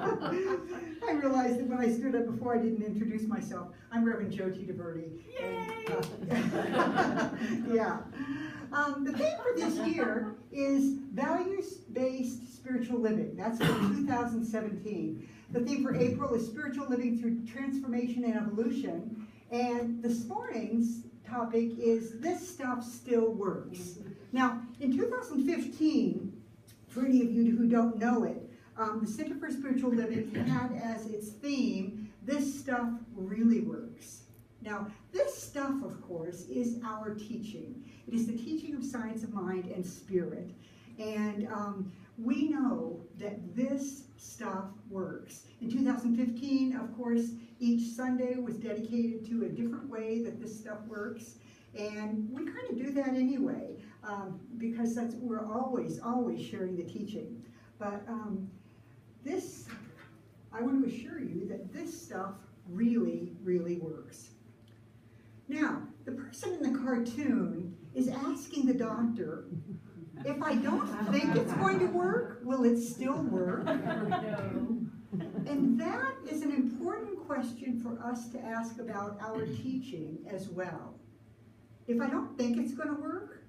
I realized that when I stood up before, I didn't introduce myself. I'm Reverend Jyoti DeVernie. Yay! Yeah. The theme for this year is values-based spiritual living. That's for 2017. The theme for April is spiritual living through transformation and evolution. And this morning's topic is this stuff still works. Now, in 2015, for any of you who don't know it, the Center for Spiritual Living had as its theme, this stuff really works. Now, this stuff, of course, is our teaching. It is the teaching of science of mind and spirit. And we know that this stuff works. In 2015, of course, each Sunday was dedicated to a different way that this stuff works. And we kind of do that anyway, because we're always sharing the teaching. But I want to assure you that this stuff really, really works. Now, the person in the cartoon is asking the doctor, if I don't think it's going to work, will it still work? No. And that is an important question for us to ask about our teaching as well. If I don't think it's going to work,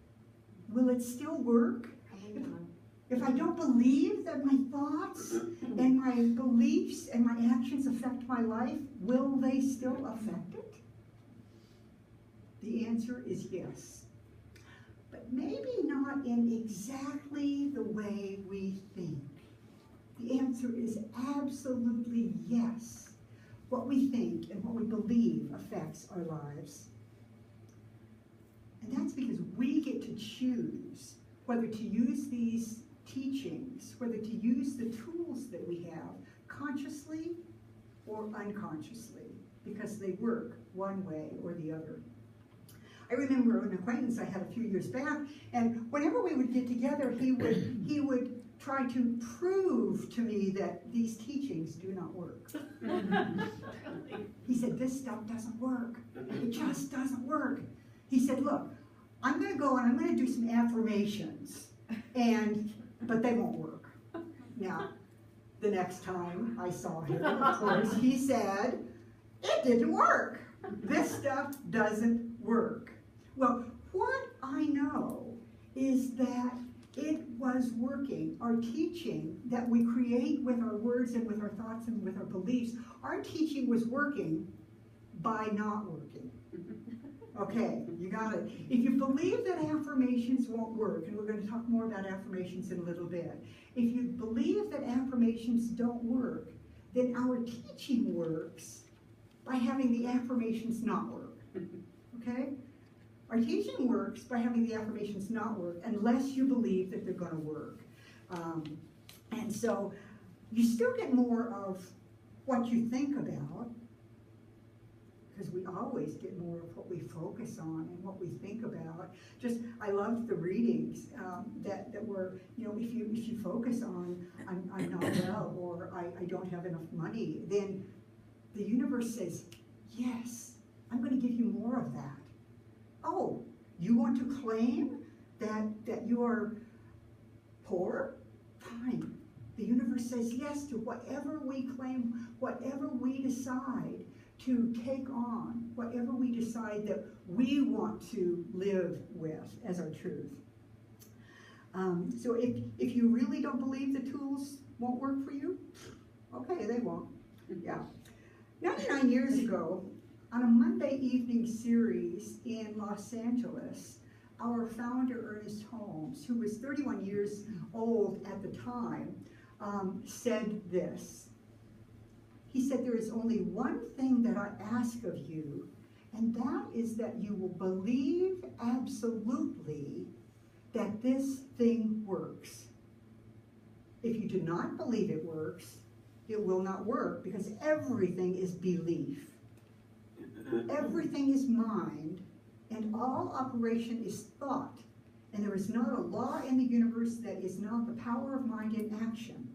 will it still work? If I don't believe that my thoughts and my beliefs and my actions affect my life, will they still affect it? The answer is yes. But maybe not in exactly the way we think. The answer is absolutely yes. What we think and what we believe affects our lives. And that's because we get to choose whether to use these teachings, whether to use the tools that we have consciously or unconsciously, because they work one way or the other. I remember an acquaintance I had a few years back, and whenever we would get together, he would try to prove to me that these teachings do not work. He said, this stuff doesn't work. It just doesn't work. He said, look, I'm going to go and I'm going to do some affirmations, but they won't work. Now, the next time I saw him, of course, he said, it didn't work. This stuff doesn't work. Well, what I know is that it was working. Our teaching that we create with our words and with our thoughts and with our beliefs, our teaching was working by not working. Okay, you got it. If you believe that affirmations won't work, and we're going to talk more about affirmations in a little bit, if you believe that affirmations don't work, then our teaching works by having the affirmations not work. Okay? Our teaching works by having the affirmations not work unless you believe that they're going to work. And so you still get more of what you think about, because we always get more of what we focus on and what we think about. I loved the readings that were, if you focus on, I'm not well, or I don't have enough money, then the universe says, yes, I'm going to give you more of that. Oh, you want to claim that you are poor? Fine. The universe says yes to whatever we claim, whatever we decide to take on, whatever we decide that we want to live with as our truth. So if you really don't believe the tools won't work for you, okay, they won't. Yeah. 99 years ago, on a Monday evening series in Los Angeles, our founder, Ernest Holmes, who was 31 years old at the time, said this. He said, there is only one thing that I ask of you, and that is that you will believe absolutely that this thing works. If you do not believe it works, it will not work, because everything is belief. Everything is mind, and all operation is thought. And there is not a law in the universe that is not the power of mind in action.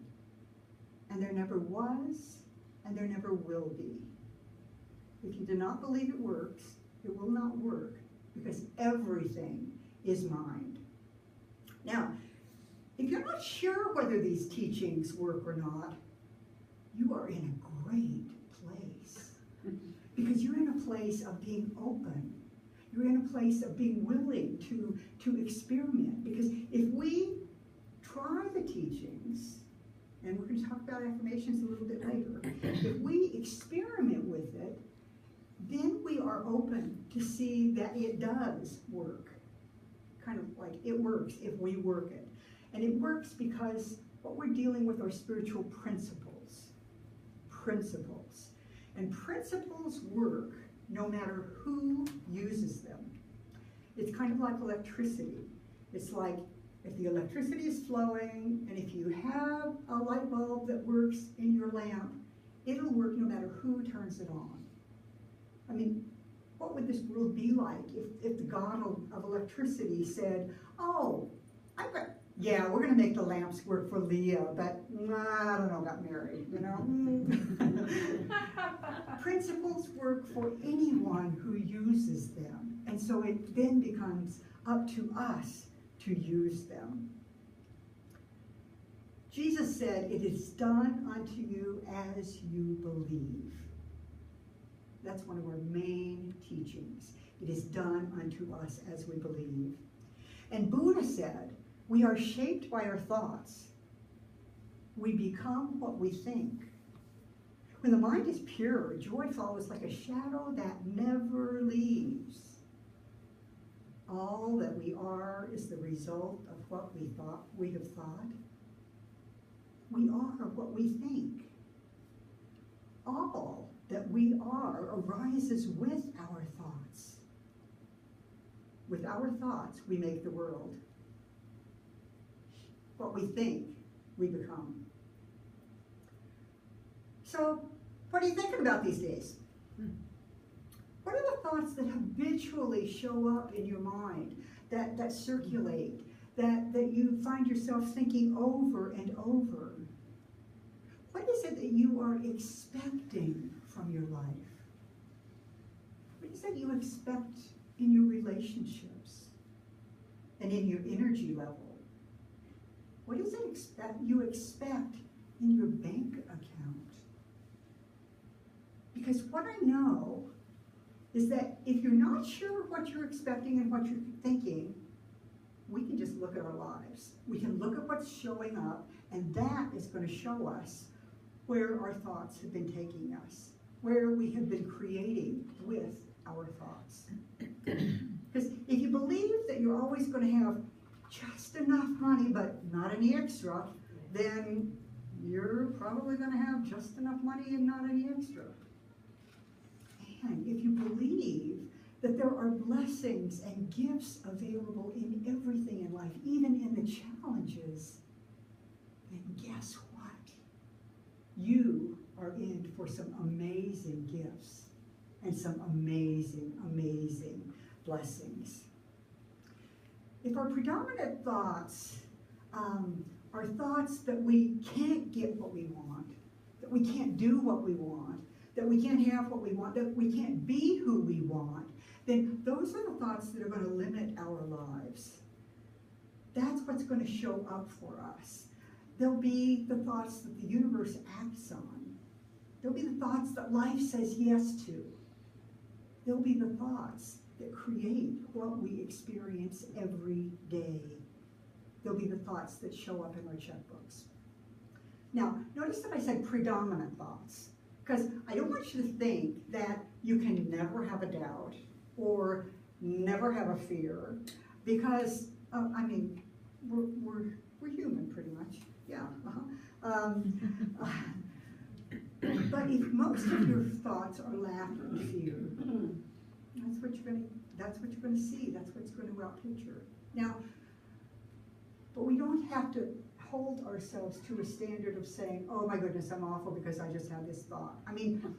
And there never was, and there never will be. If you do not believe it works, it will not work, because everything is mind. Now, if you're not sure whether these teachings work or not, are in a great place. Because you're in a place of being open. You're in a place of being willing to experiment. Because if we try the teachings, and we're going to talk about affirmations a little bit later, if we experiment with it, then we are open to see that it does work. Kind of like it works if we work it. And it works because what we're dealing with are spiritual principles. Principles. And principles work no matter who uses them. It's kind of like electricity. It's like if the electricity is flowing, and if you have a light bulb that works in your lamp, it'll work no matter who turns it on. I mean, what would this world be like if the God of electricity said, oh, yeah, we're going to make the lamps work for Leah, but I don't know about Mary, you know? Principles work for anyone who uses them. And so it then becomes up to us to use them. Jesus said, it is done unto you as you believe. That's one of our main teachings. It is done unto us as we believe. And Buddha said, we are shaped by our thoughts. We become what we think. When the mind is pure, joy follows like a shadow that never leaves. All that we are is the result of what we have thought. We are what we think. All that we are arises with our thoughts. With our thoughts, we make the world. What we think, we become. So, what are you thinking about these days? What are the thoughts that habitually show up in your mind, that circulate, that you find yourself thinking over and over? What is it that you are expecting from your life? What is it you expect in your relationships and in your energy level? What is it you expect in your bank account? Because what I know is that if you're not sure what you're expecting and what you're thinking, we can just look at our lives. We can look at what's showing up, and that is going to show us where our thoughts have been taking us, where we have been creating with our thoughts. Because if you believe that you're always going to have just enough money, but not any extra, then you're probably going to have just enough money and not any extra. And if you believe that there are blessings and gifts available in everything in life, even in the challenges, then guess what? You are in for some amazing gifts and some amazing, amazing blessings. If our predominant thoughts are thoughts that we can't get what we want, that we can't do what we want, that we can't have what we want, that we can't be who we want, then those are the thoughts that are going to limit our lives. That's what's going to show up for us. They'll be the thoughts that the universe acts on. They'll be the thoughts that life says yes to. They'll be the thoughts that create what we experience every day. They'll be the thoughts that show up in our checkbooks. Now, notice that I said predominant thoughts, because I don't want you to think that you can never have a doubt or never have a fear, because, I mean, we're human pretty much. Yeah. But if most of your thoughts are laughter and fear, that's what you're going to see. That's what's going to outpicture. Now, but we don't have to hold ourselves to a standard of saying, oh my goodness, I'm awful because I just had this thought. I mean,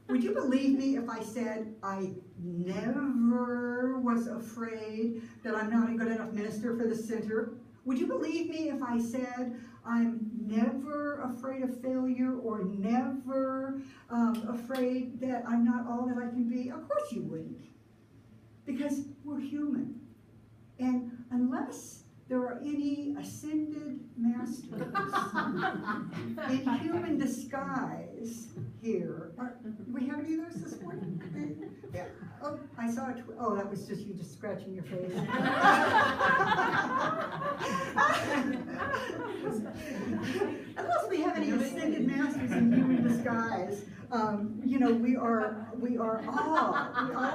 would you believe me if I said I never was afraid that I'm not a good enough minister for the center? Would you believe me if I said I'm never afraid of failure or never afraid that I'm not all that I can be? Of course you wouldn't. Because we're human. And unless there are any ascended masters in human disguise here. Do we have any of those this morning? Yeah. Oh, I saw it. Oh, that was just you just scratching your face. Unless we have any ascended masters in human disguise, you know, we all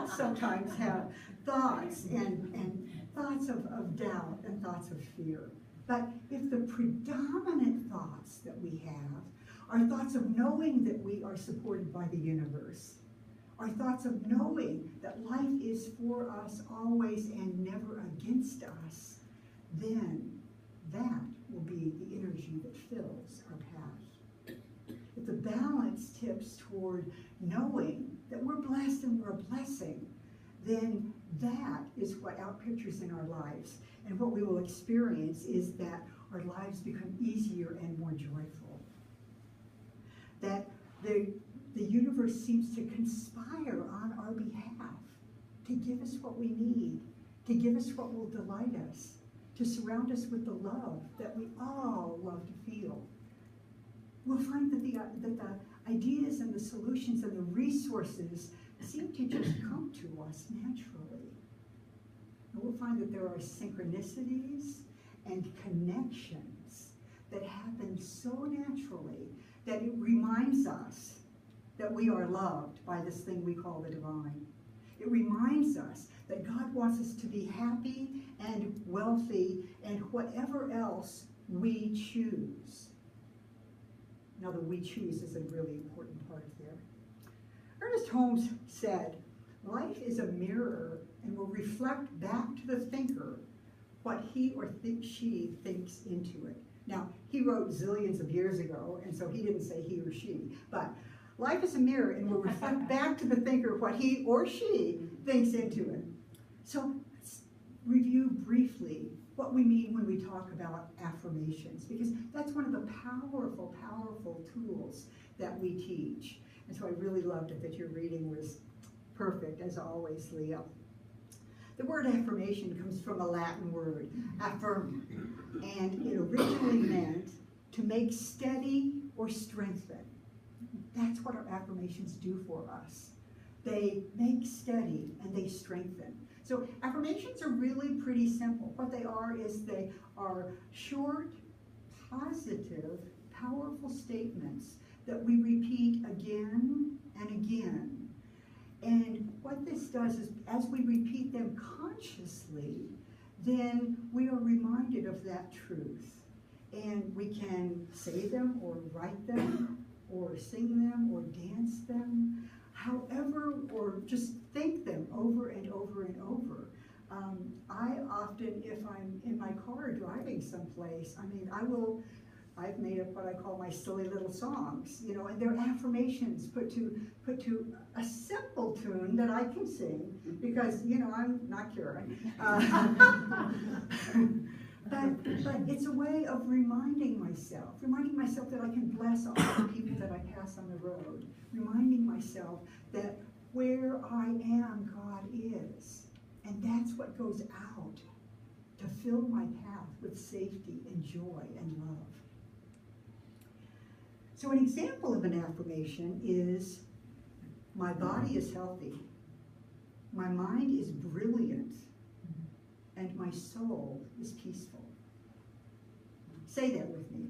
sometimes have thoughts and thoughts of doubt and thoughts of fear. But if the predominant thoughts that we have are thoughts of knowing that we are supported by the universe, are thoughts of knowing that life is for us always and never against us, then that will be the energy that fills our path. If the balance tips toward knowing that we're blessed and we're a blessing, then that is what outpictures in our lives. And what we will experience is that our lives become easier and more joyful. That the universe seems to conspire on our behalf to give us what we need, to give us what will delight us, to surround us with the love that we all love to feel. We'll find that the ideas and the solutions and the resources seem to just come to us naturally. And we'll find that there are synchronicities and connections that happen so naturally that it reminds us that we are loved by this thing we call the divine. It reminds us that God wants us to be happy and wealthy and whatever else we choose. Now, the we choose is a really important part there. Ernest Holmes said, life is a mirror and will reflect back to the thinker what he or she thinks into it. Now, he wrote zillions of years ago, and so he didn't say he or she, but life is a mirror and will reflect back to the thinker what he or she thinks into it. So let's review briefly what we mean when we talk about affirmations, because that's one of the powerful, powerful tools that we teach. And so I really loved it that your reading was perfect, as always, Leo. The word affirmation comes from a Latin word, affirm, and it originally meant to make steady or strengthen. That's what our affirmations do for us. They make steady and they strengthen. So affirmations are really pretty simple. What they are is they are short, positive, powerful statements that we repeat again and again. And what this does is, as we repeat them consciously, then we are reminded of that truth. And we can say them or write them or sing them or dance them, however, or just think them over and over and over. I often, if I'm in my car driving someplace, I've made up what I call my silly little songs, you know, and they're affirmations put to a simple tune that I can sing because, you know, I'm not Karen. But it's a way of reminding myself that I can bless all the people that I pass on the road, reminding myself that where I am, God is. And that's what goes out to fill my path with safety and joy and love. So an example of an affirmation is, my body is healthy, my mind is brilliant, and my soul is peaceful. Say that with me.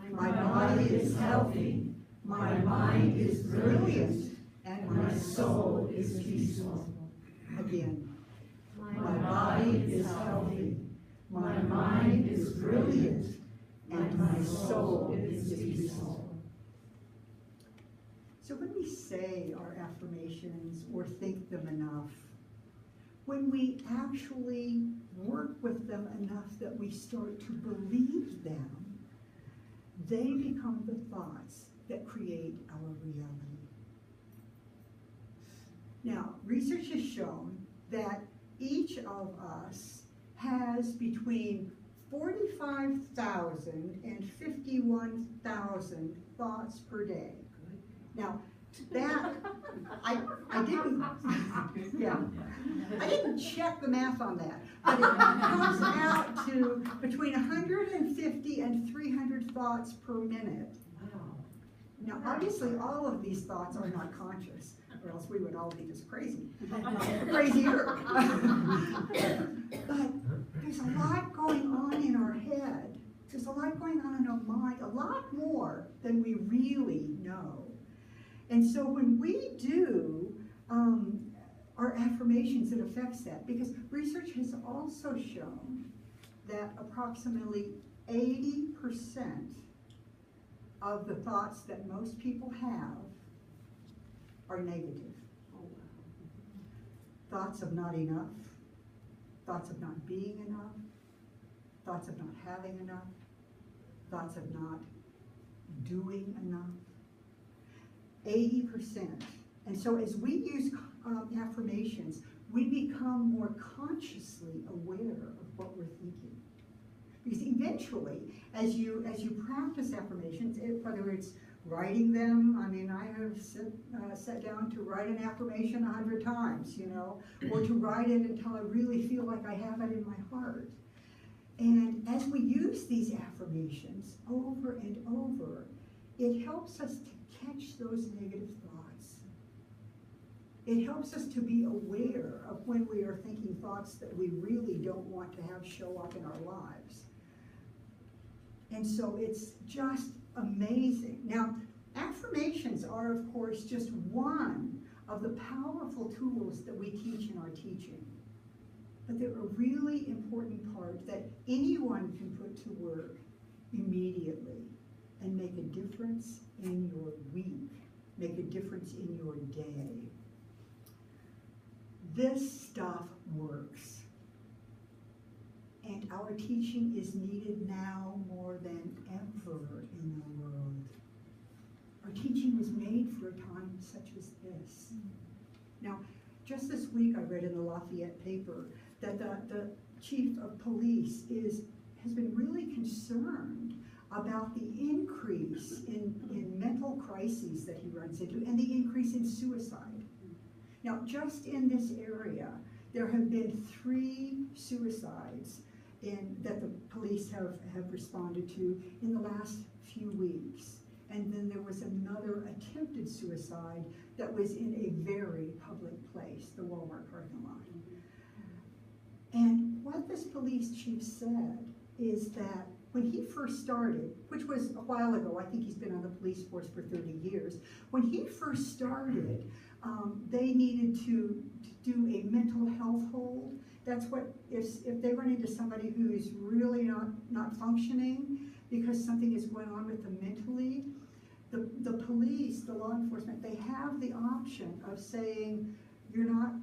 My body is healthy, my mind is brilliant, and my soul is peaceful. Again. My body is healthy, my mind is brilliant, and my soul is peaceful. So when we say our affirmations or think them enough, when we actually work with them enough that we start to believe them, they become the thoughts that create our reality. Now, research has shown that each of us has between 45,000 and 51,000 thoughts per day. Now, That, I didn't, yeah. I didn't check the math on that, but it comes out to between 150 and 300 thoughts per minute. Now, obviously, all of these thoughts are not conscious, or else we would all be just crazy, crazier. But there's a lot going on in our head. There's a lot going on in our mind, a lot more than we really know. And so when we do our affirmations, it affects that, because research has also shown that approximately 80% of the thoughts that most people have are negative. Oh, wow. Thoughts of not enough, thoughts of not being enough, thoughts of not having enough, thoughts of not doing enough. 80%. And so as we use affirmations, we become more consciously aware of what we're thinking. Because eventually, as you practice affirmations, whether it's writing them, I mean, I have sat down to write an affirmation 100 times, you know, or to write it until I really feel like I have it in my heart. And as we use these affirmations over and over, it helps us to catch those negative thoughts. It helps us to be aware of when we are thinking thoughts that we really don't want to have show up in our lives. And so it's just amazing. Now, affirmations are, of course, just one of the powerful tools that we teach in our teaching. But they're a really important part that anyone can put to work immediately and make a difference in your week, make a difference in your day. This stuff works. And our teaching is needed now more than ever in the world. Our teaching was made for a time such as this. Now, just this week I read in the Lafayette paper that the chief of police has been really concerned about the increase in mental crises that he runs into and the increase in suicide. Now, just in this area, there have been 3 suicides that the police have responded to in the last few weeks. And then there was another attempted suicide that was in a very public place, the Walmart parking lot. And what this police chief said is that when he first started, which was a while ago, I think he's been on the police force for 30 years, when he first started, they needed to do a mental health hold. That's what, if they run into somebody who is really not functioning because something is going on with them mentally, the police, the law enforcement, they have the option of saying, you're not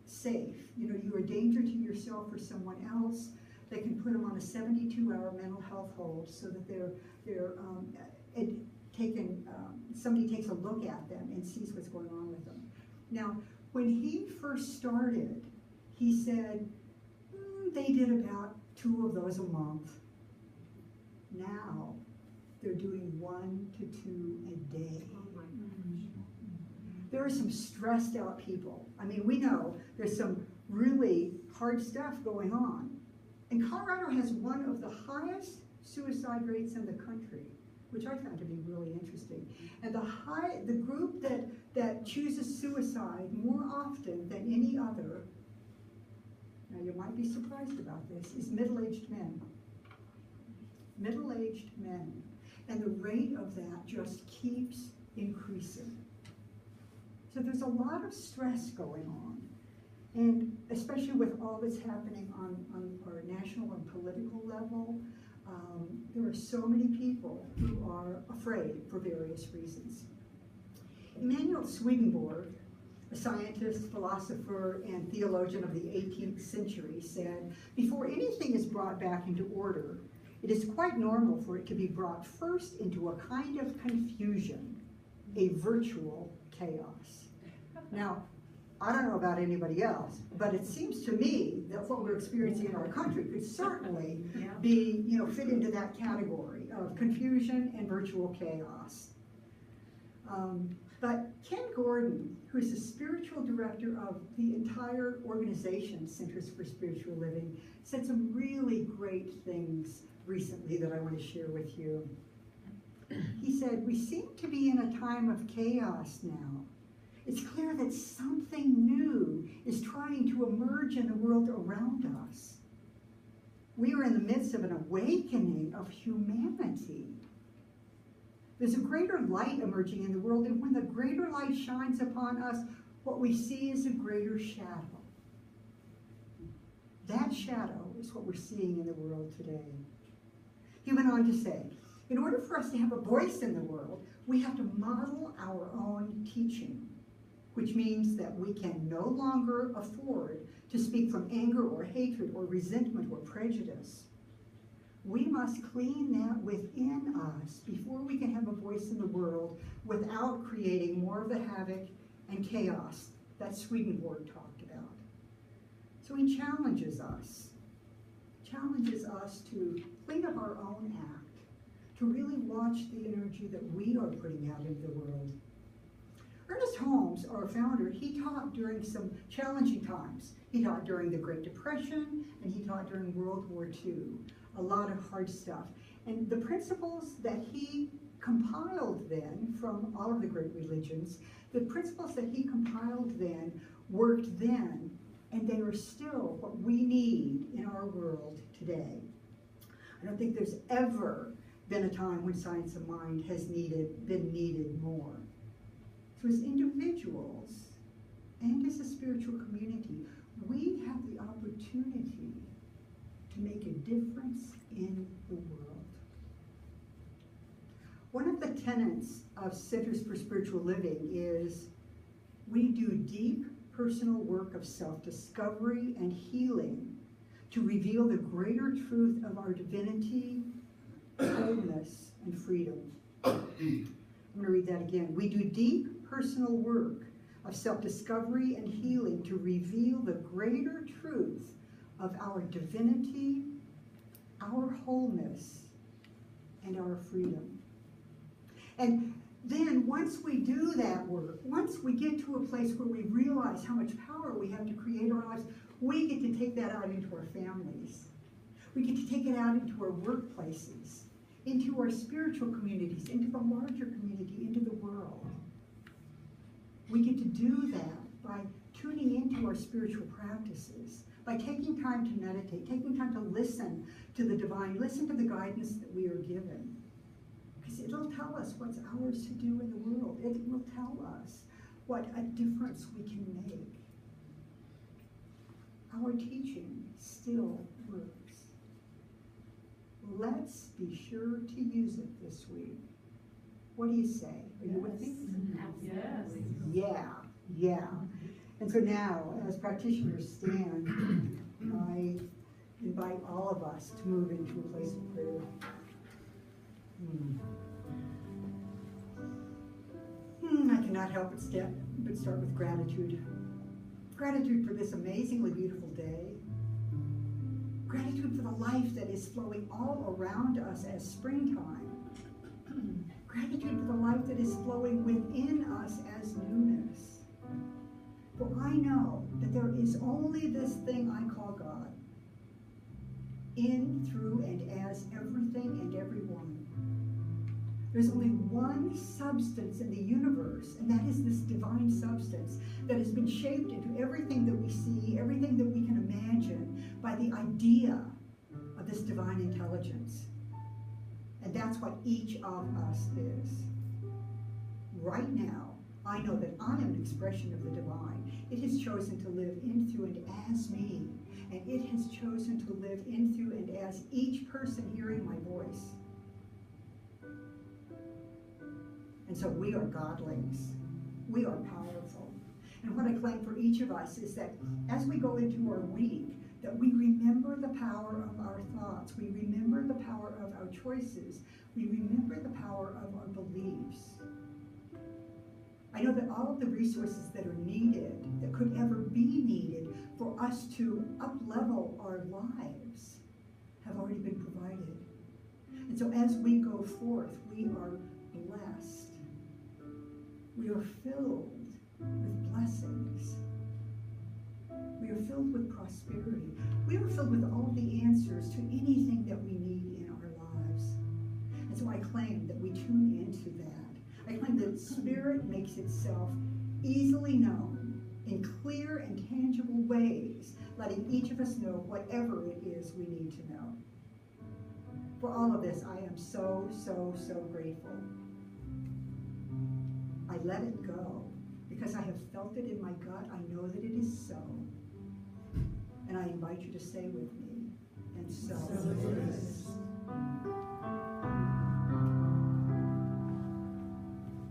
safe. You know, you're a danger to yourself or someone else. They can put them on a 72-hour mental health hold so that somebody takes a look at them and sees what's going on with them. Now, when he first started, he said they did about 2 of those a month. Now, they're doing 1 to 2 a day. There are some stressed out people. I mean, we know there's some really hard stuff going on. And Colorado has one of the highest suicide rates in the country, which I found to be really interesting. And the group that chooses suicide more often than any other, now you might be surprised about this, is middle-aged men. Middle-aged men. And the rate of that just keeps increasing. So there's a lot of stress going on. And especially with all that's happening on our national and political level, there are so many people who are afraid for various reasons. Emanuel Swedenborg, a scientist, philosopher, and theologian of the 18th century, said, "Before anything is brought back into order, it is quite normal for it to be brought first into a kind of confusion, a virtual chaos." Now, I don't know about anybody else, but it seems to me that what we're experiencing in our country could certainly fit into that category of confusion and virtual chaos. But Ken Gordon, who is the spiritual director of the entire organization, Centers for Spiritual Living, said some really great things recently that I want to share with you. He said, "We seem to be in a time of chaos now. It's clear that something new is trying to emerge in the world around us. We are in the midst of an awakening of humanity. There's a greater light emerging in the world, and when the greater light shines upon us, what we see is a greater shadow. That shadow is what we're seeing in the world today." He went on to say, "In order for us to have a voice in the world, we have to model our own teaching, which means that we can no longer afford to speak from anger or hatred or resentment or prejudice. We must clean that within us before we can have a voice in the world without creating more of the havoc and chaos that Swedenborg talked about." So he challenges us to clean up our own act, to really watch the energy that we are putting out into the world. Ernest Holmes, our founder, he taught during some challenging times. He taught during the Great Depression, and he taught during World War II. A lot of hard stuff. And the principles that he compiled then from all of the great religions, the principles that he compiled then worked then, and they are still what we need in our world today. I don't think there's ever been a time when science of mind has been needed more. So as individuals and as a spiritual community, we have the opportunity to make a difference in the world. One of the tenets of Centers for Spiritual Living is we do deep personal work of self-discovery and healing to reveal the greater truth of our divinity, wholeness, and freedom. I'm going to read that again. We do deep personal work of self-discovery and healing to reveal the greater truth of our divinity, our wholeness, and our freedom. And then once we do that work, once we get to a place where we realize how much power we have to create our lives, we get to take that out into our families. We get to take it out into our workplaces, into our spiritual communities, into the larger community, into the world. We get to do that by tuning into our spiritual practices, by taking time to meditate, taking time to listen to the divine, listen to the guidance that we are given. Because it'll tell us what's ours to do in the world. It will tell us what a difference we can make. Our teaching still works. Let's be sure to use it this week. What do you say? Are you with me? Yes. Yeah. And so now, as practitioners stand, I invite all of us to move into a place of prayer. I cannot help but start with gratitude. Gratitude for this amazingly beautiful day. Gratitude for the life that is flowing all around us as springtime. Gratitude for the life that is flowing within us as newness. For I know that there is only this thing I call God, in, through, and as everything and everyone. There's only one substance in the universe, and that is this divine substance that has been shaped into everything that we see, everything that we can imagine by the idea of this divine intelligence. And that's what each of us is. Right now, I know that I am an expression of the divine. It has chosen to live in, through, and as me. And it has chosen to live in, through, and as each person hearing my voice. And so we are godlings. We are powerful. And what I claim for each of us is that as we go into our week, that we remember the power of our thoughts. We remember the power of our choices. We remember the power of our beliefs. I know that all of the resources that are needed, that could ever be needed for us to up-level our lives, have already been provided. And so as we go forth, we are blessed. We are filled with blessings. We are filled with prosperity. We are filled with all the answers to anything that we need in our lives. And so I claim that we tune into that. I claim that Spirit makes itself easily known in clear and tangible ways, letting each of us know whatever it is we need to know. For all of this, I am so, so, so grateful. I let it go because I have felt it in my gut. I know that it is so. And I invite you to stay with me. And so it is.